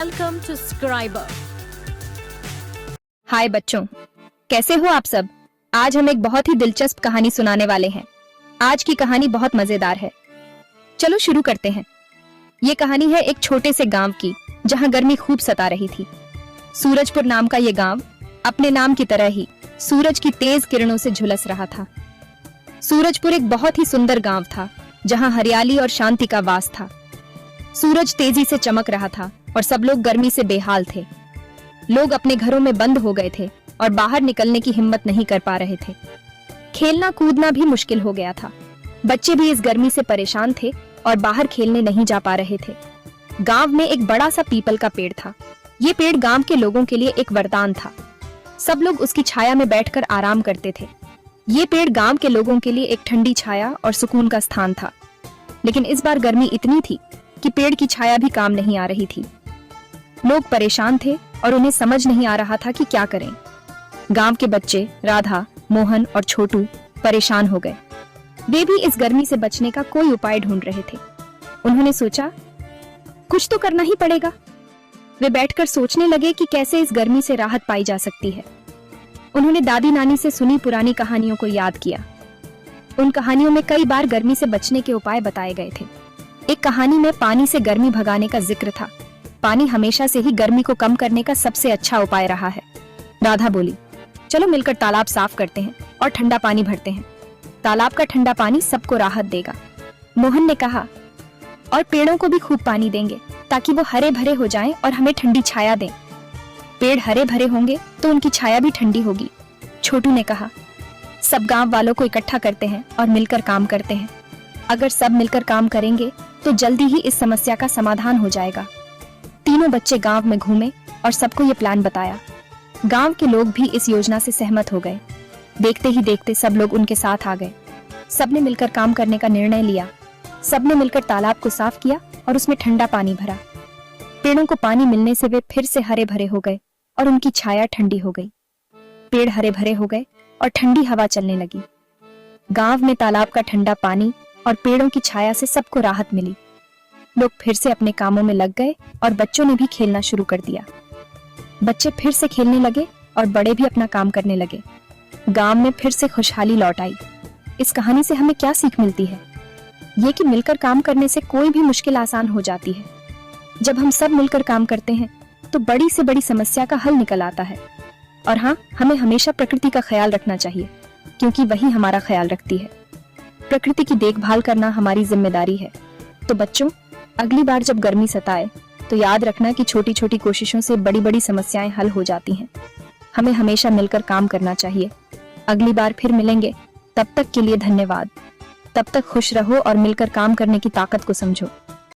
Welcome to scriber. हाय बच्चों, कैसे हो आप सब। आज हम एक बहुत ही दिलचस्प कहानी सुनाने वाले हैं। आज की कहानी बहुत मजेदार है। चलो शुरू करते हैं। ये कहानी है एक छोटे से गांव की, जहां गर्मी खूब सता रही थी। सूरजपुर नाम का ये गांव अपने नाम की तरह ही सूरज की तेज किरणों से झुलस रहा था। सूरजपुर एक बहुत ही सुंदर गांव था, जहां हरियाली और शांति का वास था। सूरज तेजी से चमक रहा था और सब लोग गर्मी से बेहाल थे। लोग अपने घरों में बंद हो गए थे और बाहर निकलने की हिम्मत नहीं कर पा रहे थे। खेलना कूदना भी मुश्किल हो गया था। बच्चे भी इस गर्मी से परेशान थे और बाहर खेलने नहीं जा पा रहे थे। गांव में एक बड़ा सा पीपल का पेड़ था। ये पेड़ गांव के लोगों के लिए एक वरदान था। सब लोग उसकी छाया में बैठकर आराम करते थे। ये पेड़ गांव के लोगों के लिए एक ठंडी छाया और सुकून का स्थान था। लेकिन इस बार गर्मी इतनी थी कि पेड़ की छाया भी काम नहीं आ रही थी। लोग परेशान थे और उन्हें समझ नहीं आ रहा था कि क्या करें। गांव के बच्चे राधा, मोहन और छोटू परेशान हो गए। वे भी इस गर्मी से बचने का कोई उपाय ढूंढ रहे थे। उन्होंने सोचा, कुछ तो करना ही पड़ेगा। वे बैठकर सोचने लगे कि कैसे इस गर्मी से राहत पाई जा सकती है। उन्होंने दादी नानी से सुनी पुरानी कहानियों को याद किया। उन कहानियों में कई बार गर्मी से बचने के उपाय बताए गए थे। एक कहानी में पानी से गर्मी भगाने का जिक्र था। पानी हमेशा से ही गर्मी को कम करने का सबसे अच्छा उपाय रहा है। राधा बोली, चलो मिलकर तालाब साफ करते हैं और ठंडा पानी भरते हैं। तालाब का ठंडा पानी सबको राहत देगा। मोहन ने कहा, और पेड़ों को भी खूब पानी देंगे ताकि वो हरे भरे हो जाएं और हमें ठंडी छाया दें। पेड़ हरे भरे होंगे तो उनकी छाया भी ठंडी होगी। छोटू ने कहा, सब गांव वालों को इकट्ठा करते हैं और मिलकर काम करते हैं। अगर सब मिलकर काम करेंगे तो जल्दी ही इस समस्या का समाधान हो जाएगा। तीनों बच्चे गांव में घूमे और सबको ये प्लान बताया। गांव के लोग भी इस योजना से सहमत हो गए। देखते ही देखते सब लोग उनके साथ आ गए। सबने मिलकर काम करने का निर्णय लिया। सबने मिलकर तालाब को साफ किया और उसमें ठंडा पानी भरा। पेड़ों को पानी मिलने से वे फिर से हरे भरे हो गए और उनकी छाया ठंडी हो गई। पेड़ हरे भरे हो गए और ठंडी हवा चलने लगी। गांव में तालाब का ठंडा पानी और पेड़ों की छाया से सबको राहत मिली। लोग फिर से अपने कामों में लग गए और बच्चों ने भी खेलना शुरू कर दिया। बच्चे फिर से खेलने लगे और बड़े भी अपना काम करने लगे। गांव में फिर से खुशहाली लौट आई। इस कहानी से हमें क्या सीख मिलती है? ये कि मिलकर काम करने से कोई भी मुश्किल आसान हो जाती है। जब हम सब मिलकर काम करते हैं तो बड़ी से बड़ी समस्या का हल निकल आता है। और हाँ, हमें हमेशा प्रकृति का ख्याल रखना चाहिए, क्योंकि वही हमारा ख्याल रखती है। प्रकृति की देखभाल करना हमारी जिम्मेदारी है। तो बच्चों, अगली बार जब गर्मी सताए तो याद रखना कि छोटी छोटी कोशिशों से बड़ी बड़ी समस्याएं हल हो जाती हैं। हमें हमेशा मिलकर काम करना चाहिए। अगली बार फिर मिलेंगे। तब तक के लिए धन्यवाद। तब तक खुश रहो और मिलकर काम करने की ताकत को समझो।